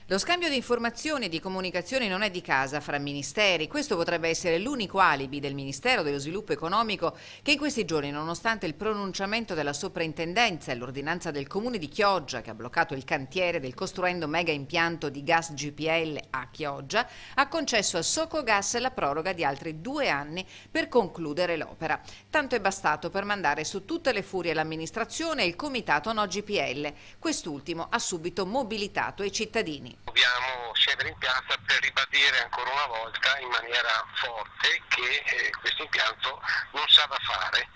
Lo scambio di informazioni e di comunicazioni non è di casa fra ministeri. Questo potrebbe essere l'unico alibi del Ministero dello Sviluppo Economico che in questi giorni, nonostante il pronunciamento della soprintendenza e l'ordinanza del comune di Chioggia che ha bloccato il cantiere del costruendo mega impianto di gas GPL a Chioggia, ha concesso a Socogas la proroga di altri 2 anni per concludere l'opera. Tanto è bastato per mandare su tutte le furie l'amministrazione e il comitato No GPL. Quest'ultimo ha subito mobilitato i cittadini. Dobbiamo scendere in piazza per ribadire ancora una volta in maniera forte che questo impianto non sa da fare.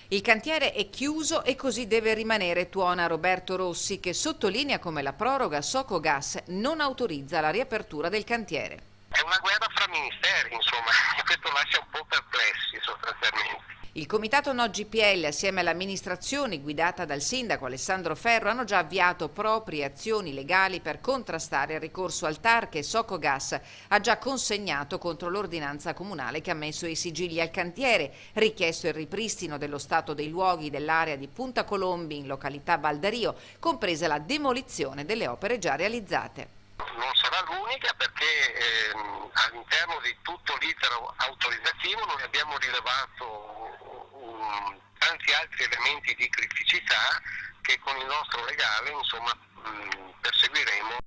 Il cantiere è chiuso e così deve rimanere, tuona Roberto Rossi, che sottolinea come la proroga Socogas non autorizza la riapertura del cantiere. È una guerra fra ministeri, insomma, e questo lascia un po' perplessi sostanzialmente. Il comitato No GPL assieme all'amministrazione guidata dal sindaco Alessandro Ferro hanno già avviato proprie azioni legali per contrastare il ricorso al TAR che Socogas ha già consegnato contro l'ordinanza comunale che ha messo i sigilli al cantiere, richiesto il ripristino dello stato dei luoghi dell'area di Punta Colombi in località Baldario, compresa la demolizione delle opere già realizzate. Non sarà l'unica perché all'interno di tutto l'iter autorizzativo noi abbiamo rilevato tanti altri elementi di criticità che con il nostro legale insomma perseguiremo.